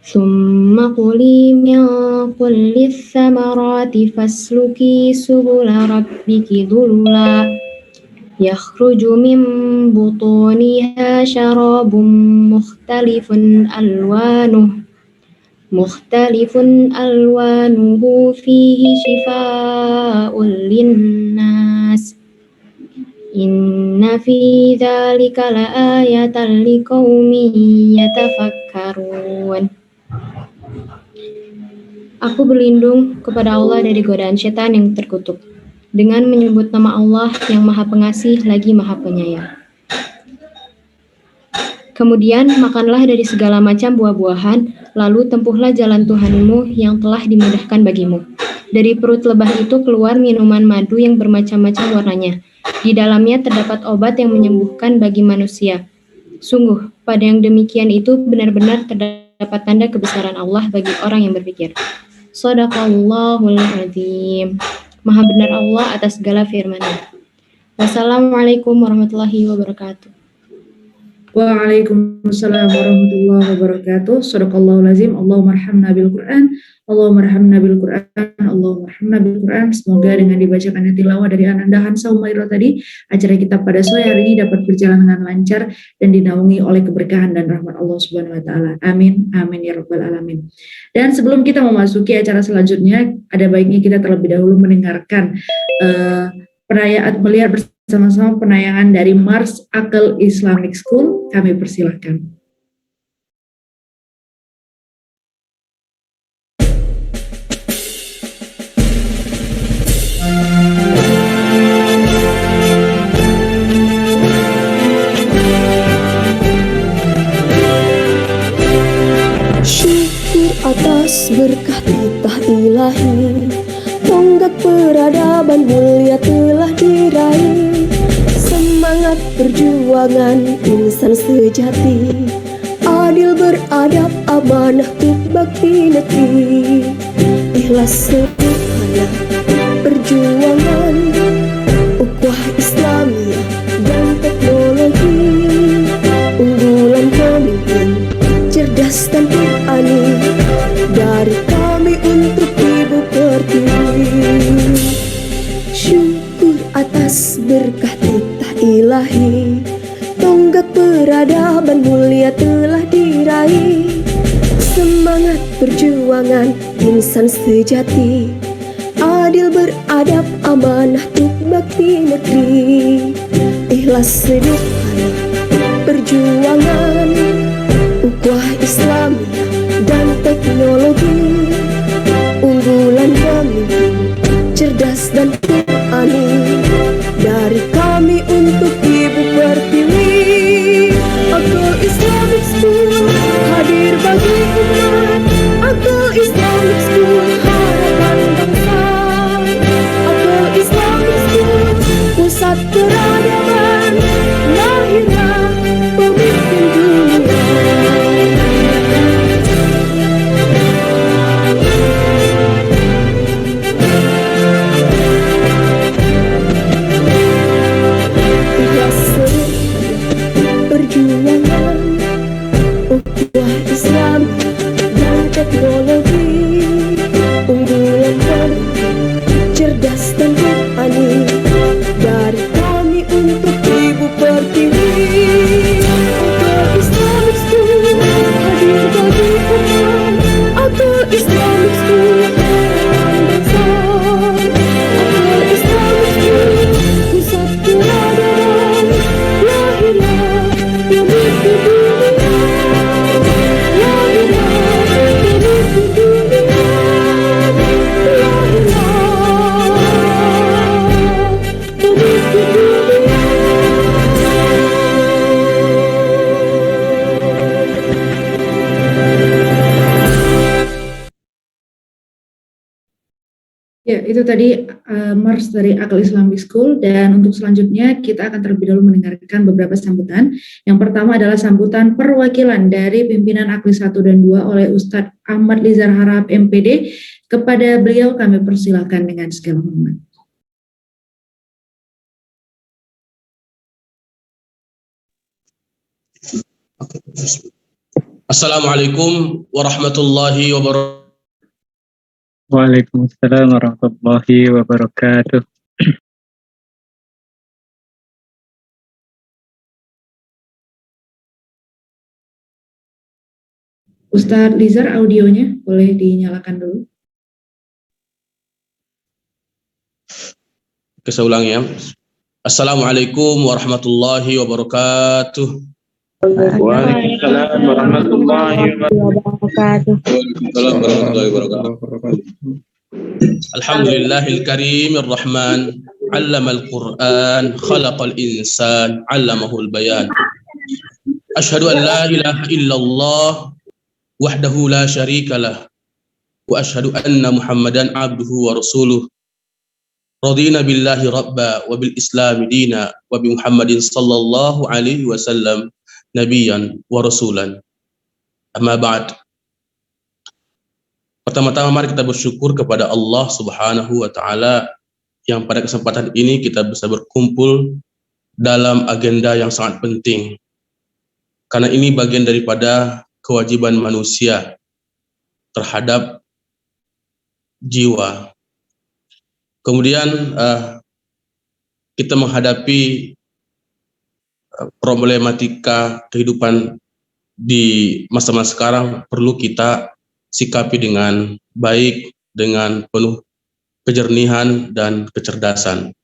ثم كلي من كل الثمرات فاسلكي سبل ربك ذللا يخرج من بطونها شراب ألوانه مختلف ألوانه فيه شفاء للناس إن في ذلك لآية لقوم يتفكرون. Aku berlindung kepada Allah dari godaan setan yang terkutuk, dengan menyebut nama Allah yang Maha Pengasih lagi Maha Penyayang. Kemudian makanlah dari segala macam buah-buahan, lalu tempuhlah jalan Tuhanmu yang telah dimudahkan bagimu. Dari perut lebah itu keluar minuman madu yang bermacam-macam warnanya. Di dalamnya terdapat obat yang menyembuhkan bagi manusia. Sungguh, pada yang demikian itu benar-benar terdapat tanda kebesaran Allah bagi orang yang berpikir. Shadaqallahul Azim. Maha benar Allah atas segala firman-Nya. Wassalamualaikum warahmatullahi wabarakatuh. Waalaikumsalam warahmatullahi wabarakatuh. Shadaqallahul azim. Allahumma arhamna bil Qur'an. Allahumma arhamna bil Qur'an. Allahumma arhamna bil Qur'an. Semoga dengan dibacakannya tilawah dari Ananda Hansa Umairah tadi, acara kita pada sore hari ini dapat berjalan dengan lancar dan dinaungi oleh keberkahan dan rahmat Allah Subhanahu wa taala. Amin. Amin ya rabbal alamin. Dan sebelum kita memasuki acara selanjutnya, ada baiknya kita terlebih dahulu mendengarkan perayaan melihat sama-sama penayangan dari Mars Aql Islamic School. Kami persilahkan. Syukur atas berkah titah ilahi, tonggak peradaban mulia telah diraih. Semangat perjuangan insan sejati, adil beradab amanah untuk bakti negeri. Ikhlas sederhana perjuangan, ukhuwah Islamiyah dan teknologi. Unggulan pemimpin cerdas dan berani dari kami untuk Ibu Pertiwi. Syukur atas berkah titah ilahi, tonggak peradaban mulia telah diraih. Semangat perjuangan insan sejati, adil beradab amanah untuk bakti negeri. Ikhlas sederhana perjuangan, ukhuwah Islamiyah dan teknologi. Unggulan pemimpin cerdas dan berani dari kami untuk Ibu Pertiwi. Aql Islamic School hadir bagi umat. Aql Islamic School harapan bangsa. Aql Islamic School pusat peradaban, lahirnya pemimpin dunia. Perjuangan, ukhuwah Islam dan teknologi. Unggulan pemimpin cerdas dan berani dari kami untuk Ibu Pertiwi. Aql Islamic School hadir bagi umat. Aql Islamic School harapan bangsa. Aql Islamic School pusat peradaban, lahirnya pemimpin dunia. Lahirnya pemimpin dunia. Lahirnya pemimpin dunia. Ya, itu tadi Mars dari Aql Islamic School, dan untuk selanjutnya kita akan terlebih dahulu mendengarkan beberapa sambutan. Yang pertama adalah sambutan perwakilan dari pimpinan Aqli 1 dan 2 oleh Ustadz Ahmad Lizar Harahap MPD. Kepada beliau kami persilakan dengan segala hormat. Assalamualaikum warahmatullahi wabarakatuh. Waalaikumsalam warahmatullahi wabarakatuh. Ustadz Lizar, audionya boleh dinyalakan dulu. Oke, saya ulangi ya. Assalamualaikum warahmatullahi wabarakatuh. Waalaikumsalam warahmatullahi wabarakatuh. Waalaikumsalam warahmatullahi wabarakatuh. Alhamdulillahil karimir rahman, 'allamal Qur'an, khalaqal insan, 'allamahul bayan. Asyhadu an la ilaha illallah wahdahu la syarikalah wa asyhadu anna Muhammadan abduhu wa rasuluh. Radina billahi rabba wa bil islami dina wa bi Muhammadin sallallahu alaihi wasallam nabiyan wa rasulan. Amma ba'd. Pertama-tama mari kita bersyukur kepada Allah Subhanahu wa taala yang pada kesempatan ini kita bisa berkumpul dalam agenda yang sangat penting. Karena ini bagian daripada kewajiban manusia terhadap jiwa. Kemudian kita menghadapi problematika kehidupan di masa-masa sekarang perlu kita sikapi dengan baik, dengan penuh kejernihan dan kecerdasan.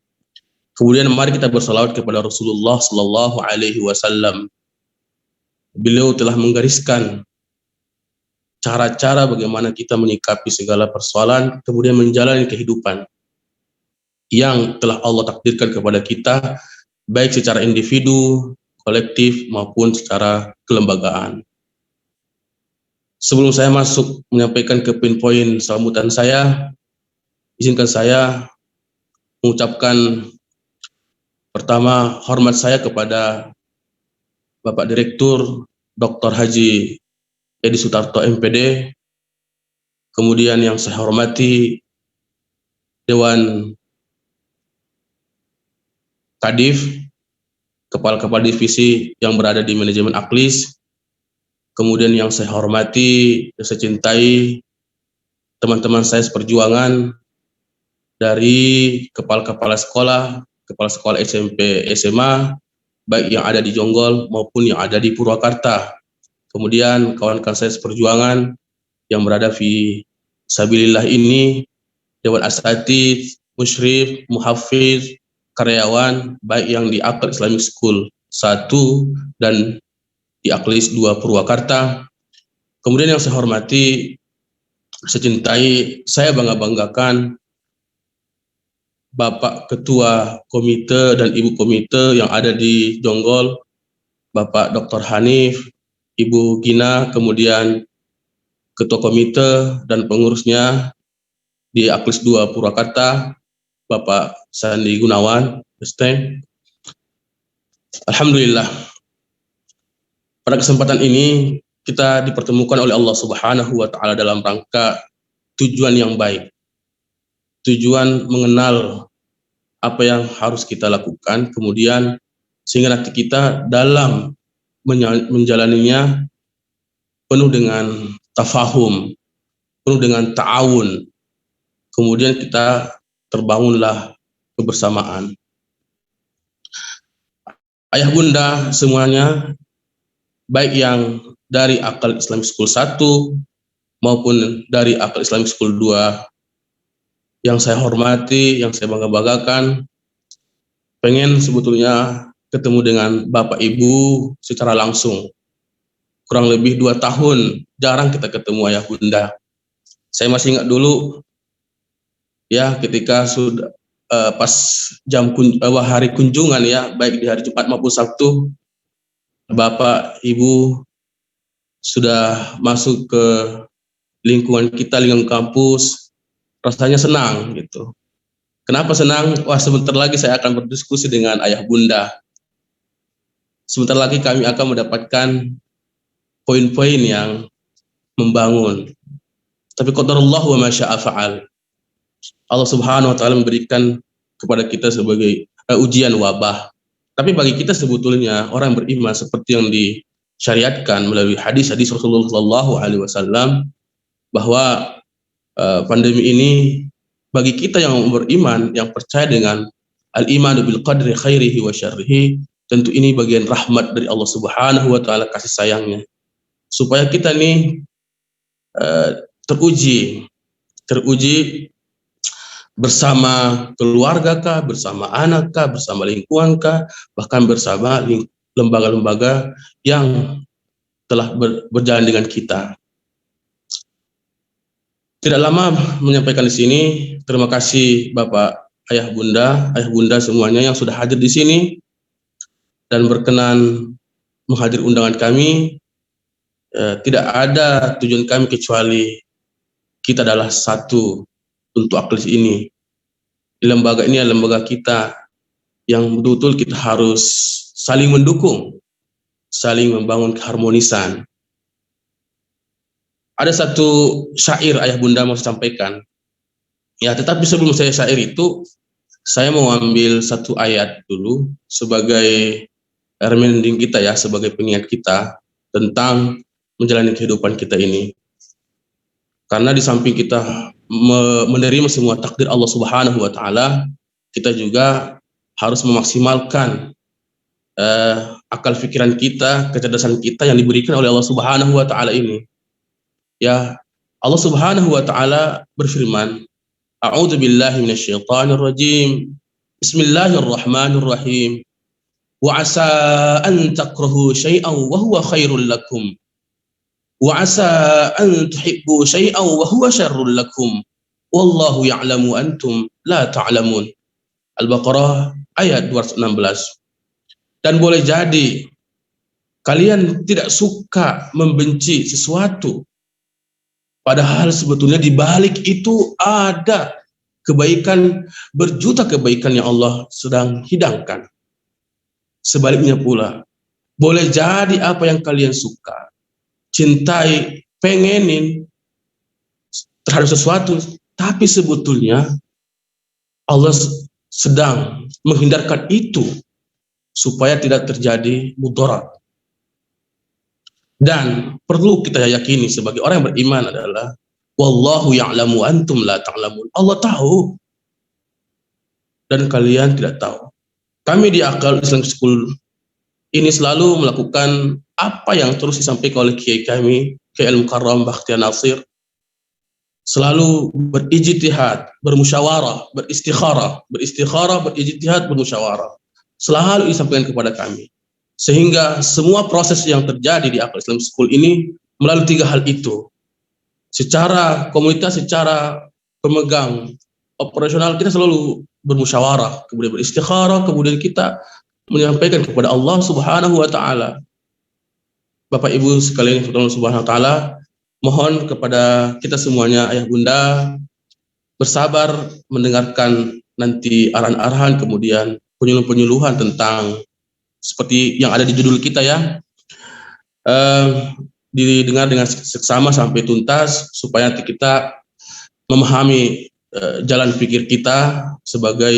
Kemudian mari kita bersalawat kepada Rasulullah Sallallahu Alaihi Wasallam. Beliau telah menggariskan cara-cara bagaimana kita menyikapi segala persoalan, kemudian menjalani kehidupan yang telah Allah takdirkan kepada kita, baik secara individu, kolektif, maupun secara kelembagaan. Sebelum saya masuk menyampaikan ke poin-poin sambutan saya, izinkan saya mengucapkan pertama hormat saya kepada Bapak Direktur Dr. Haji Edi Sutarto MPD, kemudian yang saya hormati Dewan Kadif, kepala-kepala divisi yang berada di manajemen Aklis, kemudian yang saya hormati dan saya cintai teman-teman saya seperjuangan dari kepala-kepala sekolah, kepala sekolah SMP, SMA, baik yang ada di Jonggol maupun yang ada di Purwakarta. Kemudian kawan-kawan saya seperjuangan yang berada di Sabilillah ini, Dewan Asatidz, Musyrif, Muhafiz, karyawan baik yang di Akal Islamic School 1 dan di Aklis 2 Purwakarta. Kemudian yang saya hormati, saya cintai, saya bangga-banggakan Bapak Ketua Komite dan Ibu Komite yang ada di Jonggol, Bapak Dr. Hanif, Ibu Gina, kemudian Ketua Komite dan pengurusnya di Aklis 2 Purwakarta, Bapak Sandi Gunawan, ST. Alhamdulillah, pada kesempatan ini kita dipertemukan oleh Allah Subhanahu wa taala dalam rangka tujuan yang baik. Tujuan mengenal apa yang harus kita lakukan, kemudian sehingga nanti kita dalam menjalaninya penuh dengan tafahum, penuh dengan ta'awun. Kemudian kita terbangunlah kebersamaan. Ayah bunda semuanya, baik yang dari Akal Islamic School 1 maupun dari Akal Islamic School 2, yang saya hormati, yang saya bangga-banggakan, pengen sebetulnya ketemu dengan Bapak Ibu secara langsung. Kurang lebih 2 tahun jarang kita ketemu ayah bunda. Saya masih ingat dulu ya, ketika sudah pas jam hari kunjungan ya, baik di hari Jumat maupun Sabtu, Bapak Ibu sudah masuk ke lingkungan kita, lingkungan kampus, rasanya senang gitu. Kenapa senang? Wah, sebentar lagi saya akan berdiskusi dengan ayah bunda. Sebentar lagi kami akan mendapatkan poin-poin yang membangun. Tapi qadarullah wa ma syaa fa'al. Allah Subhanahu wa taala memberikan kepada kita sebagai ujian wabah. Tapi bagi kita sebetulnya orang beriman seperti yang syariatkan melalui hadis-hadis Rasulullah SAW bahwa pandemi ini bagi kita yang beriman, yang percaya dengan al-iman bil qadri khairihi wa syarrihi, tentu ini bagian rahmat dari Allah Subhanahu wa taala, kasih sayangnya, supaya kita nih teruji bersama keluarga kah, bersama anak kah, bersama lingkungan kah, bahkan bersama lembaga-lembaga yang telah berjalan dengan kita. Tidak lama menyampaikan di sini, terima kasih Bapak, Ayah Bunda semuanya yang sudah hadir di sini dan berkenan menghadiri undangan kami. Tidak ada tujuan kami kecuali kita adalah satu untuk Aklis ini. Di lembaga ini adalah lembaga kita yang betul-betul kita harus saling mendukung, saling membangun keharmonisan. Ada satu syair Ayah Bunda mau sampaikan. Ya, tetapi sebelum saya syair itu, saya mau ambil satu ayat dulu sebagai reminding kita ya, sebagai pengingat kita tentang menjalani kehidupan kita ini. Karena di samping kita menerima semua takdir Allah Subhanahu wa taala, kita juga harus memaksimalkan akal pikiran kita, kecerdasan kita yang diberikan oleh Allah Subhanahu wa taala ini. Ya, Allah Subhanahu wa taala berfirman, A'udzu billahi minasyaitonir rajim. Bismillahirrahmanirrahim. Wa 'asa an takrahu syai'an wa huwa khairul lakum. Wa 'asa an tuhibbu syai'an wa huwa syarrul lakum. Wallahu ya'lamu antum la ta'lamun. Al-Baqarah ayat 216. Dan boleh jadi kalian tidak suka, membenci sesuatu, padahal sebetulnya di balik itu ada kebaikan, berjuta kebaikan yang Allah sedang hidangkan. Sebaliknya pula, boleh jadi apa yang kalian suka, cintai, pengenin terhadap sesuatu, tapi sebetulnya Allah sedang menghindarkan itu supaya tidak terjadi mudarat. Dan perlu kita yakini sebagai orang yang beriman adalah wallahu ya'lamu antum la ta'lamun. Allah tahu dan kalian tidak tahu. Kami di Akal Islamic School ini selalu melakukan apa yang terus disampaikan oleh kiai kami, Kiai Al-Mukarram Bakhtiar Nasir. Selalu berijtihad, bermusyawarah, beristikharah, berijtihad, bermusyawarah. Selalu disampaikan kepada kami. Sehingga semua proses yang terjadi di Akal Islamic School ini melalui tiga hal itu. Secara komunitas, secara pemegang operasional, kita selalu bermusyawarah, kemudian beristikharah, kemudian kita menyampaikan kepada Allah Subhanahu wa taala. Bapak Ibu sekalian Allah Subhanahu wa taala, mohon kepada kita semuanya, Ayah Bunda, bersabar mendengarkan nanti arahan-arahan, kemudian penyuluhan tentang seperti yang ada di judul kita ya, didengar dengan seksama sampai tuntas supaya nanti kita memahami jalan pikir kita sebagai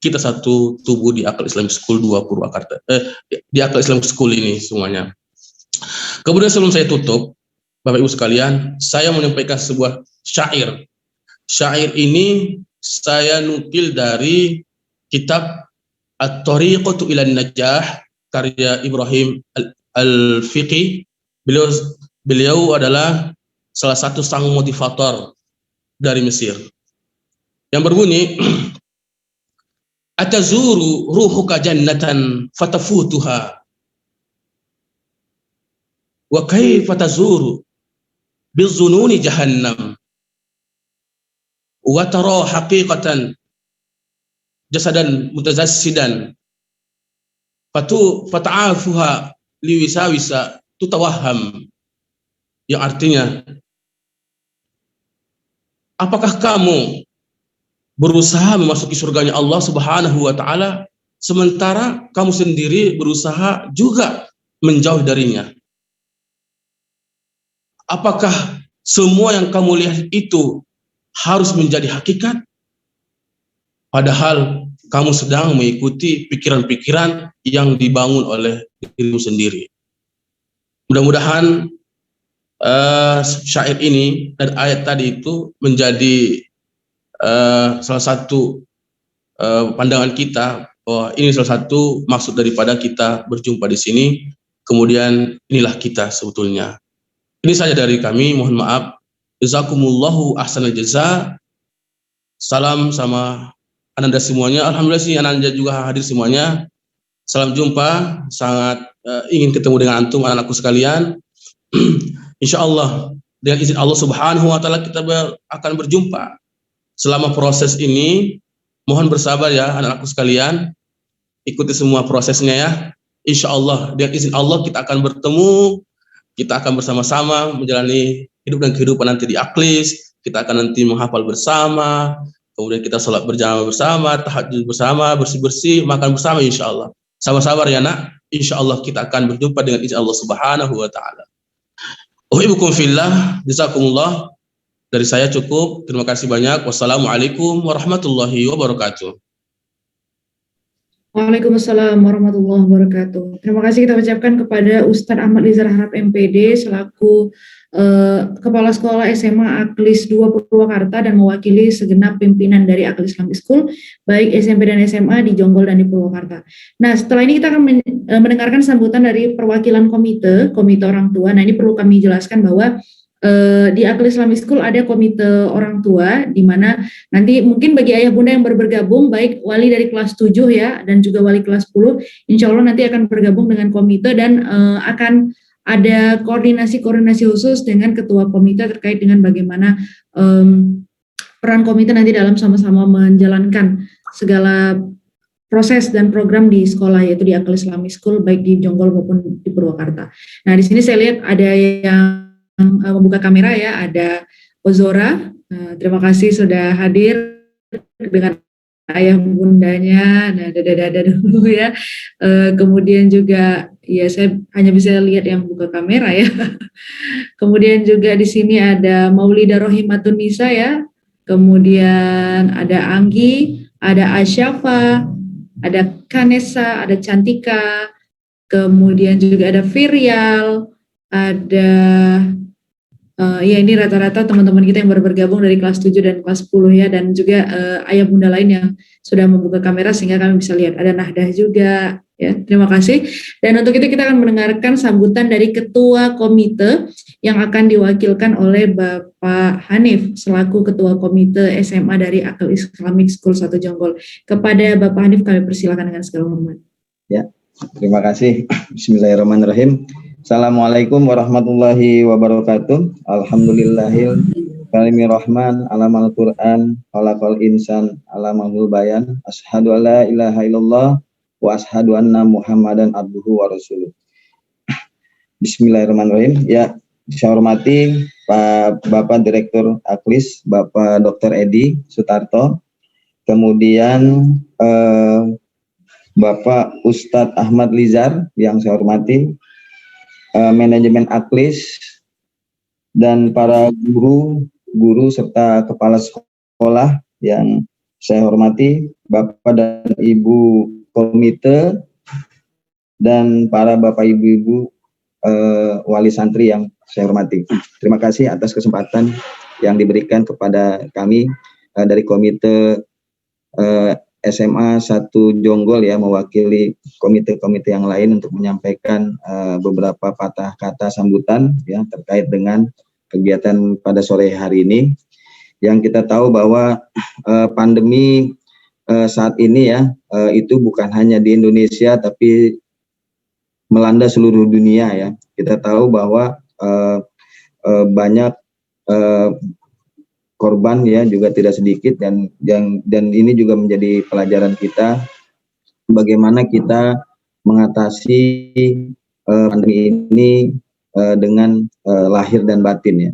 kita satu tubuh di Akal Islamic School 2 Purwakarta, di Akal Islamic School ini semuanya. Kemudian sebelum saya tutup, Bapak Ibu sekalian, saya menyampaikan sebuah syair. Syair ini saya nukil dari kitab At-Tariqatu ilan Najah karya Ibrahim Al-Fiqi. Beliau adalah salah satu sang motivator dari Mesir yang berbunyi, atazuru ruhuka jannatan fatafutuha wa kaifa tazuru bizununi jahannam wa tara haqiqatan jasadan mutazassidan fata'afuha liwisawisa tutawaham, yang artinya, apakah kamu berusaha memasuki surganya Allah Subhanahu wa taala sementara kamu sendiri berusaha juga menjauh darinya? Apakah semua yang kamu lihat itu harus menjadi hakikat? Padahal kamu sedang mengikuti pikiran-pikiran yang dibangun oleh dirimu sendiri. Mudah-mudahan syair ini dan ayat tadi itu menjadi salah satu pandangan kita bahwa ini salah satu maksud daripada kita berjumpa di sini. Kemudian inilah kita sebetulnya. Ini saja dari kami, mohon maaf. Jazakumullahu ahsanal jaza. Salam sama Ananda semuanya. Alhamdulillah sih Ananda juga hadir semuanya. Salam jumpa. Sangat ingin ketemu dengan antum anak-anakku sekalian. Insyaallah dengan izin Allah Subhanahu wa taala kita akan berjumpa. Selama proses ini mohon bersabar ya anak-anakku sekalian. Ikuti semua prosesnya ya. Insyaallah dengan izin Allah kita akan bertemu. Kita akan bersama-sama menjalani hidup dan kehidupan nanti di Aklis. Kita akan nanti menghafal bersama. Kemudian kita sholat berjamaah bersama, tahajud bersama, bersih-bersih, makan bersama insyaallah. Sama-sama ya nak. Insyaallah kita akan berjumpa dengan izin Allah Subhanahu wa taala. Uhibbukum fillah, jazakumullah. Dari saya cukup. Terima kasih banyak. Wassalamualaikum warahmatullahi wabarakatuh. Waalaikumsalam warahmatullahi wabarakatuh. Terima kasih kita ucapkan kepada Ustadz Ahmad Lizar Harap MPD selaku Kepala Sekolah SMA Aklis 2 Purwakarta dan mewakili segenap pimpinan dari Aklis Islamic School, baik SMP dan SMA di Jonggol dan di Purwakarta. Nah, setelah ini kita akan mendengarkan sambutan dari perwakilan komite orang tua. Nah, ini perlu kami jelaskan bahwa di Aklis Islamic School ada komite orang tua, di mana nanti mungkin bagi ayah bunda yang baru bergabung, baik wali dari kelas 7 ya, dan juga wali kelas 10, insya Allah nanti akan bergabung dengan komite dan akan ada koordinasi khusus dengan ketua komite terkait dengan bagaimana peran komite nanti dalam sama-sama menjalankan segala proses dan program di sekolah, yaitu di Aklis Islamic School, baik di Jonggol maupun di Purwakarta. Nah, di sini saya lihat ada yang membuka kamera ya, ada Ozora. Terima kasih sudah hadir dengan ayah bundanya. Nah, dada dulu ya. Kemudian juga ya saya hanya bisa lihat yang buka kamera ya. Kemudian juga di sini ada Maulida Rohimatun Nisa ya. Kemudian ada Anggi, ada Asyafa, ada Kanesa, ada Cantika. Kemudian juga ada Virial, ada ya ini rata-rata teman-teman kita yang baru bergabung dari kelas 7 dan kelas 10 ya, dan juga ayah bunda lain yang sudah membuka kamera sehingga kami bisa lihat. Ada Nahdah juga ya, terima kasih. Dan untuk itu kita akan mendengarkan sambutan dari ketua komite yang akan diwakilkan oleh Bapak Hanif selaku ketua komite SMA dari Aklis Islamic School 1 Jonggol. Kepada Bapak Hanif kami persilakan dengan segala hormat. Ya, terima kasih. Bismillahirrahmanirrahim. Assalamualaikum warahmatullahi wabarakatuh. Alhamdulillahil kalimir rahman alamal Qur'an khalaqal insan alamahul bayan. Asyhadu alla ilaha illallah wa asyhadu anna Muhammadan abduhu wa rasuluh. Bismillahirrahmanirrahim. Ya, saya hormati Pak Bapak Direktur Aklis, Bapak Dr. Edi Sutarto. Kemudian Bapak Ustadz Ahmad Lizar yang saya hormati, manajemen Aklis, dan para guru serta kepala sekolah yang saya hormati, Bapak dan Ibu komite, dan para Bapak Ibu-Ibu wali santri yang saya hormati. Terima kasih atas kesempatan yang diberikan kepada kami dari komite SMA 1 Jonggol ya, mewakili komite-komite yang lain untuk menyampaikan beberapa patah kata sambutan ya terkait dengan kegiatan pada sore hari ini. Yang kita tahu bahwa pandemi saat ini ya itu bukan hanya di Indonesia tapi melanda seluruh dunia ya. Kita tahu bahwa banyak korban ya juga tidak sedikit, dan ini juga menjadi pelajaran kita bagaimana kita mengatasi pandemi ini dengan lahir dan batin ya.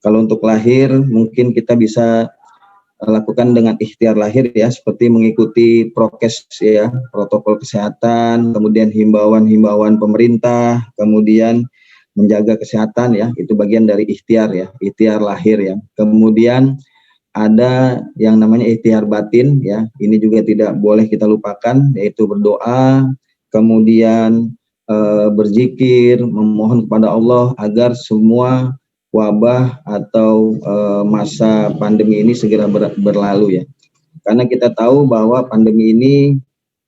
Kalau untuk lahir mungkin kita bisa lakukan dengan ikhtiar lahir ya, seperti mengikuti prokes ya, protokol kesehatan, kemudian himbauan pemerintah, kemudian menjaga kesehatan ya, itu bagian dari ikhtiar ya, ikhtiar lahir ya. Kemudian ada yang namanya ikhtiar batin ya, ini juga tidak boleh kita lupakan, yaitu berdoa, kemudian berzikir, memohon kepada Allah agar semua wabah atau masa pandemi ini segera berlalu ya. Karena kita tahu bahwa pandemi ini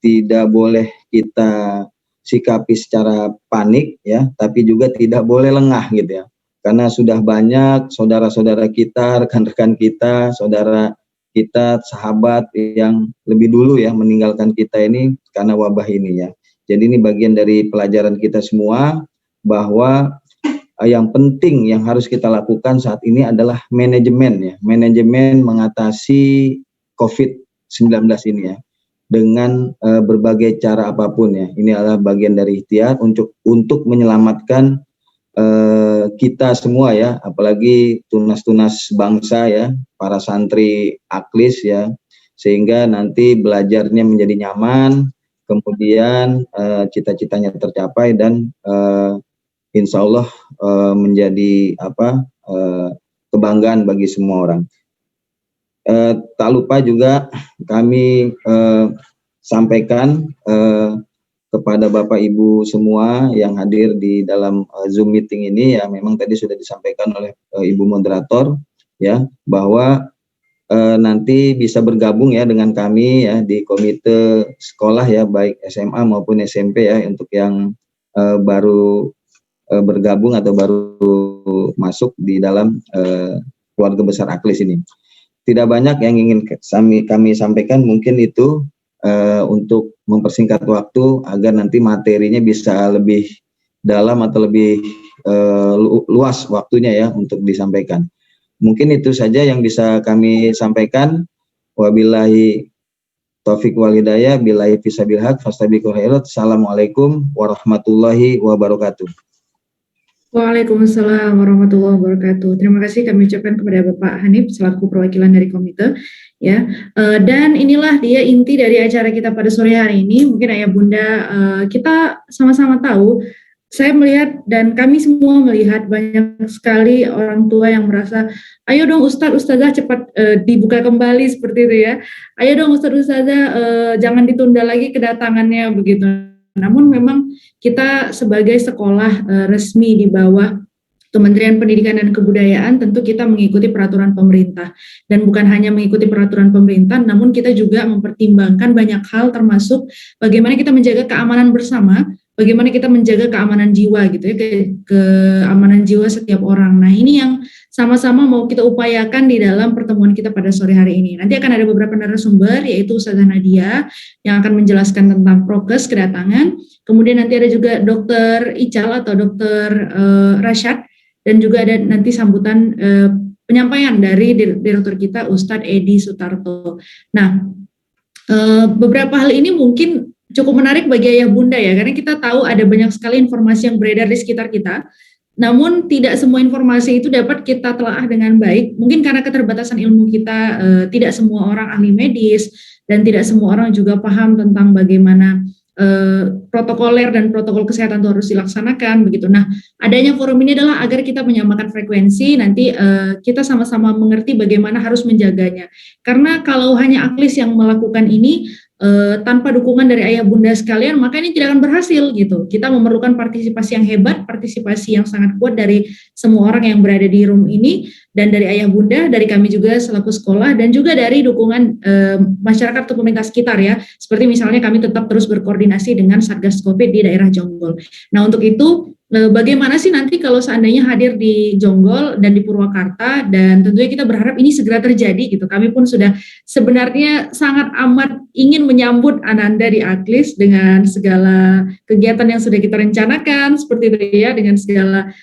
tidak boleh kita sikapi secara panik ya, tapi juga tidak boleh lengah gitu ya. Karena sudah banyak saudara-saudara kita, rekan-rekan kita, saudara kita, sahabat yang lebih dulu ya meninggalkan kita ini karena wabah ini ya. Jadi ini bagian dari pelajaran kita semua bahwa yang penting yang harus kita lakukan saat ini adalah manajemen ya, manajemen mengatasi COVID-19 ini ya, dengan berbagai cara apapun ya. Ini adalah bagian dari ikhtiar untuk menyelamatkan kita semua ya, apalagi tunas-tunas bangsa ya, para santri Aklis ya, sehingga nanti belajarnya menjadi nyaman, kemudian cita-citanya tercapai dan insya Allah menjadi kebanggaan bagi semua orang. Tak lupa juga kami sampaikan kepada Bapak Ibu semua yang hadir di dalam Zoom meeting ini ya, memang tadi sudah disampaikan oleh Ibu moderator ya, bahwa nanti bisa bergabung ya dengan kami ya di komite sekolah ya, baik SMA maupun SMP ya, untuk yang baru bergabung atau baru masuk di dalam keluarga besar Aklis ini. Tidak banyak yang ingin kami sampaikan, mungkin itu untuk mempersingkat waktu agar nanti materinya bisa lebih dalam atau lebih luas waktunya ya untuk disampaikan. Mungkin itu saja yang bisa kami sampaikan. Wabillahi taufiq wal hidayah, billahi fisabil haq, fastabiqul khairat. Assalamualaikum warahmatullahi wabarakatuh. Waalaikumsalam warahmatullahi wabarakatuh. Terima kasih kami ucapkan kepada Bapak Hanif selaku perwakilan dari komite ya. Dan inilah dia inti dari acara kita pada sore hari ini. Mungkin Ayah Bunda kita sama-sama tahu, saya melihat dan kami semua melihat banyak sekali orang tua yang merasa, ayo dong Ustazah cepat dibuka kembali seperti itu ya. Ayo dong Ustazah jangan ditunda lagi kedatangannya begitu. Namun memang kita sebagai sekolah resmi di bawah Kementerian Pendidikan dan Kebudayaan tentu kita mengikuti peraturan pemerintah, dan bukan hanya mengikuti peraturan pemerintah, namun kita juga mempertimbangkan banyak hal, termasuk bagaimana kita menjaga keamanan bersama, bagaimana kita menjaga keamanan jiwa gitu ya, keamanan jiwa setiap orang. Nah ini yang sama-sama mau kita upayakan di dalam pertemuan kita pada sore hari ini. Nanti akan ada beberapa narasumber, yaitu Ustazah Nadia yang akan menjelaskan tentang prokes kedatangan. Kemudian nanti ada juga Dr. Ical atau Dr. Rashad, dan juga ada nanti sambutan penyampaian dari direktur kita Ustadz Edi Sutarto. Nah, beberapa hal ini mungkin cukup menarik bagi ayah bunda ya, karena kita tahu ada banyak sekali informasi yang beredar di sekitar kita. Namun tidak semua informasi itu dapat kita telaah dengan baik, mungkin karena keterbatasan ilmu kita, tidak semua orang ahli medis, dan tidak semua orang juga paham tentang bagaimana protokoler dan protokol kesehatan itu harus dilaksanakan begitu. Nah, adanya forum ini adalah agar kita menyamakan frekuensi, nanti kita sama-sama mengerti bagaimana harus menjaganya. Karena kalau hanya Aklis yang melakukan ini, tanpa dukungan dari ayah bunda sekalian, maka ini tidak akan berhasil gitu. Kita memerlukan partisipasi yang hebat, partisipasi yang sangat kuat dari semua orang yang berada di room ini, dan dari ayah bunda, dari kami juga selaku sekolah, dan juga dari dukungan masyarakat atau pemerintah sekitar ya. Seperti misalnya kami tetap terus berkoordinasi dengan Satgas Covid di daerah Jonggol. Nah untuk itu, bagaimana sih nanti kalau seandainya hadir di Jonggol dan di Purwakarta, dan tentunya kita berharap ini segera terjadi gitu. Kami pun sudah sebenarnya sangat amat ingin menyambut Ananda di Aklis dengan segala kegiatan yang sudah kita rencanakan seperti itu ya, dengan segala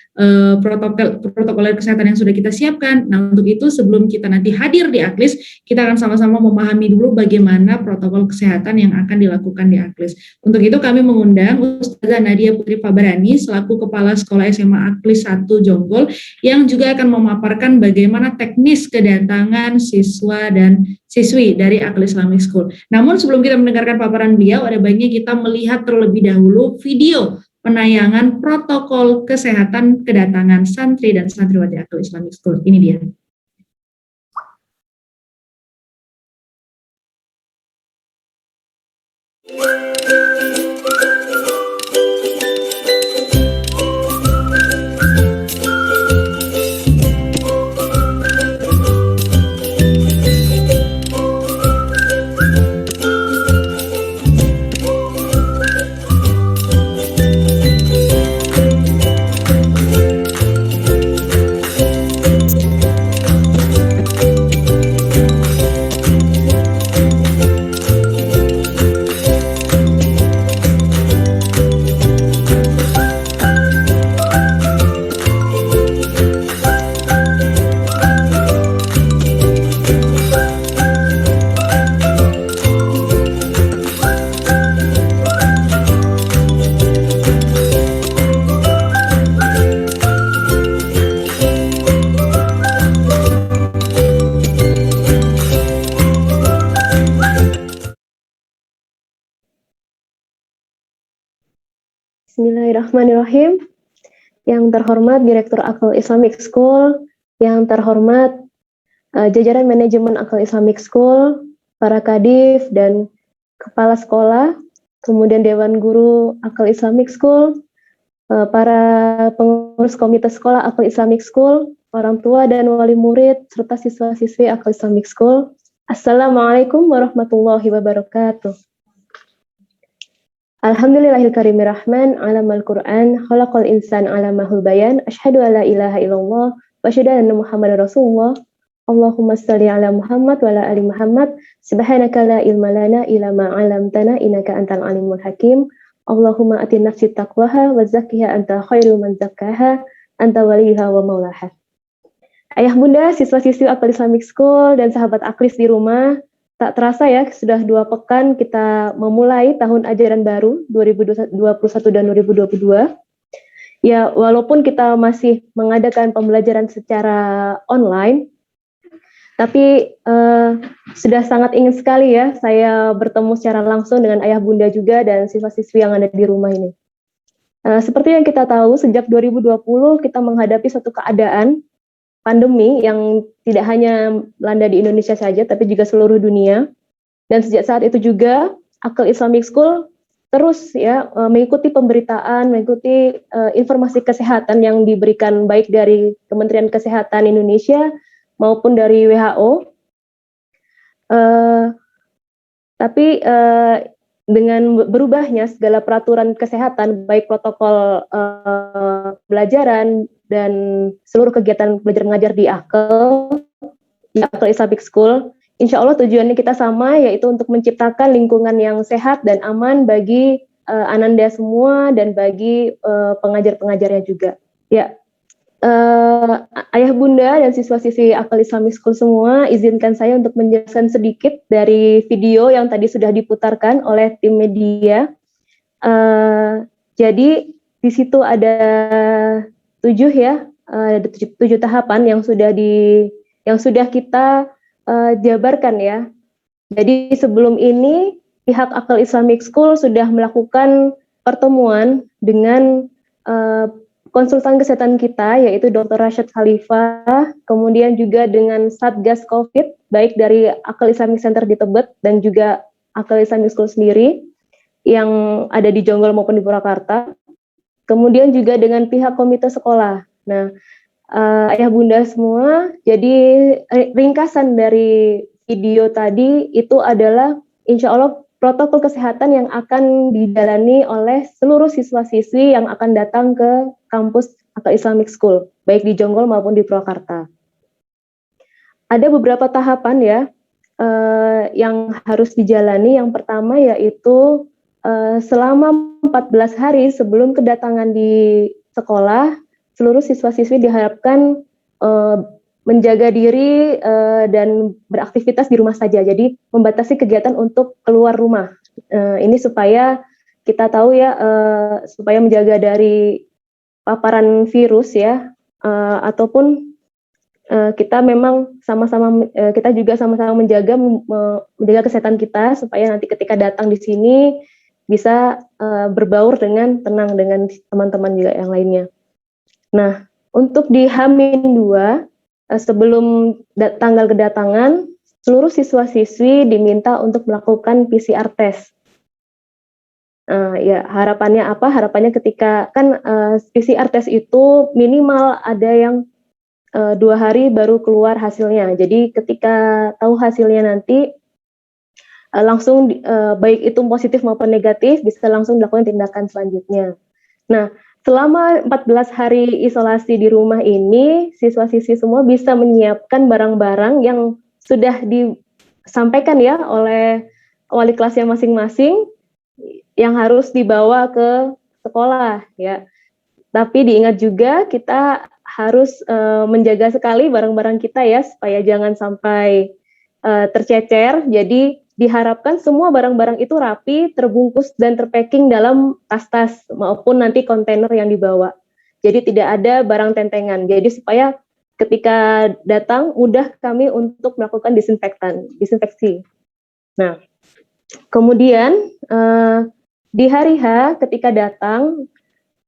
protokol kesehatan yang sudah kita siapkan. Nah untuk itu sebelum kita nanti hadir di Aklis, kita akan sama-sama memahami dulu bagaimana protokol kesehatan yang akan dilakukan di Aklis. Untuk itu kami mengundang Ustazah Nadia Putri Fabarani selaku Kepala Sekolah SMA Aklis 1 Jonggol, yang juga akan memaparkan bagaimana teknis kedatangan siswa dan siswi dari Aklis Islamic School. Namun sebelum kita mendengarkan paparan beliau, ada baiknya kita melihat terlebih dahulu video penayangan protokol kesehatan kedatangan santri dan santriwati Aklis Islamic School. Ini dia. Bismillahirrahmanirrahim. Yang terhormat Direktur Aql Islamic School, yang terhormat jajaran manajemen Aql Islamic School, para kadif dan kepala sekolah, kemudian Dewan Guru Aql Islamic School, para pengurus komite sekolah Aql Islamic School, orang tua dan wali murid, serta siswa-siswi Aql Islamic School. Assalamualaikum warahmatullahi wabarakatuh. Alhamdulillahil karimir rahman, alamal Qur'an, khalaqal insan alamahul bayan, asyhadu alla ilaha illallah, wa asyhadu anna Muhammadar Rasulullah. Allahumma shalli ala Muhammad wa ala ali Muhammad. Subhanaka la ilma lana illa ma 'allamtana innaka antal alimul hakim. Allahumma ati nafsi taqwaha wa zakkiha anta khairu man zakkaha, anta waliyuha wa maulaha. Ayah bunda, siswa-siswi Aql Islamic School dan sahabat Aklis di rumah, tak terasa ya sudah 2 pekan kita memulai tahun ajaran baru 2021 dan 2022. Ya, walaupun kita masih mengadakan pembelajaran secara online, tapi sudah sangat ingin sekali ya saya bertemu secara langsung dengan ayah bunda juga dan siswa-siswi yang ada di rumah ini. Seperti yang kita tahu, sejak 2020 kita menghadapi suatu keadaan pandemi yang tidak hanya melanda di Indonesia saja, tapi juga seluruh dunia. Dan sejak saat itu juga Aql Islamic School terus ya mengikuti pemberitaan, mengikuti informasi kesehatan yang diberikan baik dari Kementerian Kesehatan Indonesia maupun dari WHO. Tapi dengan berubahnya segala peraturan kesehatan, baik protokol pelajaran dan seluruh kegiatan belajar mengajar di Aql Islamic School, insya Allah tujuannya kita sama, yaitu untuk menciptakan lingkungan yang sehat dan aman bagi ananda semua dan bagi pengajar-pengajarnya juga. Ya, ayah bunda dan siswa-siswi Aql Islamic School semua, izinkan saya untuk menjelaskan sedikit dari video yang tadi sudah diputarkan oleh tim media. Jadi di situ ada 7 ya, ada 7 tahapan yang sudah kita jabarkan ya. Jadi sebelum ini pihak Aql Islamic School sudah melakukan pertemuan dengan konsultan kesehatan kita, yaitu Dr. Rashid Khalifah, kemudian juga dengan Satgas COVID, baik dari Aql Islamic Center di Tebet dan juga Aql Islamic School sendiri yang ada di Jonggol maupun di Purwakarta. Kemudian juga dengan pihak komite sekolah. Nah, ayah bunda semua, jadi ringkasan dari video tadi itu adalah insya Allah protokol kesehatan yang akan dijalani oleh seluruh siswa-siswi yang akan datang ke kampus Aql Islamic School, baik di Jonggol maupun di Purwakarta. Ada beberapa tahapan ya yang harus dijalani. Yang pertama yaitu selama 14 hari sebelum kedatangan di sekolah, seluruh siswa-siswi diharapkan menjaga diri dan beraktivitas di rumah saja. Jadi membatasi kegiatan untuk keluar rumah. Ini supaya kita tahu ya, supaya menjaga dari paparan virus ya, ataupun kita memang sama-sama kita juga sama-sama menjaga kesehatan kita supaya nanti ketika datang di sini bisa berbaur dengan tenang dengan teman-teman juga yang lainnya. Nah, untuk di H-2 sebelum tanggal kedatangan, seluruh siswa-siswi diminta untuk melakukan PCR test. Ya, harapannya apa? Harapannya ketika kan PCR test itu minimal ada yang 2 hari baru keluar hasilnya. Jadi ketika tahu hasilnya nanti langsung baik itu positif maupun negatif bisa langsung dilakukan tindakan selanjutnya. Nah, selama 14 hari isolasi di rumah ini, siswa-siswi semua bisa menyiapkan barang-barang yang sudah disampaikan ya oleh wali kelasnya masing-masing yang harus dibawa ke sekolah ya. Tapi diingat juga kita harus menjaga sekali barang-barang kita ya supaya jangan sampai tercecer. Jadi diharapkan semua barang-barang itu rapi, terbungkus dan terpacking dalam tas-tas maupun nanti kontainer yang dibawa. Jadi tidak ada barang tentengan. Jadi supaya ketika datang mudah kami untuk melakukan disinfeksi. Nah, kemudian di hari H ketika datang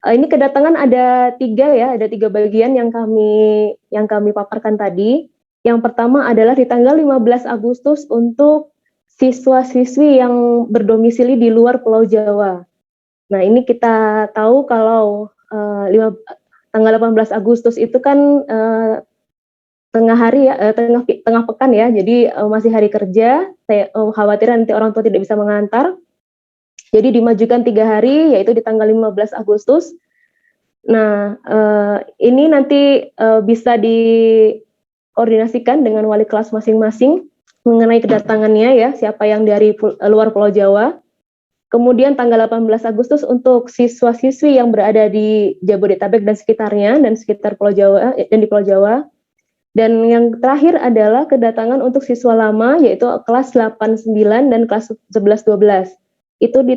Ini kedatangan ada 3 ya, ada 3 bagian yang kami paparkan tadi. Yang pertama adalah di tanggal 15 Agustus untuk siswa-siswi yang berdomisili di luar Pulau Jawa. Nah, ini kita tahu kalau tanggal 18 Agustus itu kan tengah hari ya, tengah pekan ya, jadi masih hari kerja. Saya khawatir nanti orang tua tidak bisa mengantar. Jadi dimajukan 3 hari, yaitu di tanggal 15 Agustus. Nah, ini nanti bisa dikoordinasikan dengan wali kelas masing-masing mengenai kedatangannya ya, siapa yang dari luar Pulau Jawa. Kemudian tanggal 18 Agustus untuk siswa-siswi yang berada di Jabodetabek dan sekitarnya, dan sekitar Pulau Jawa, dan di Pulau Jawa. Dan yang terakhir adalah kedatangan untuk siswa lama, yaitu kelas 8-9 dan kelas 11-12. Itu di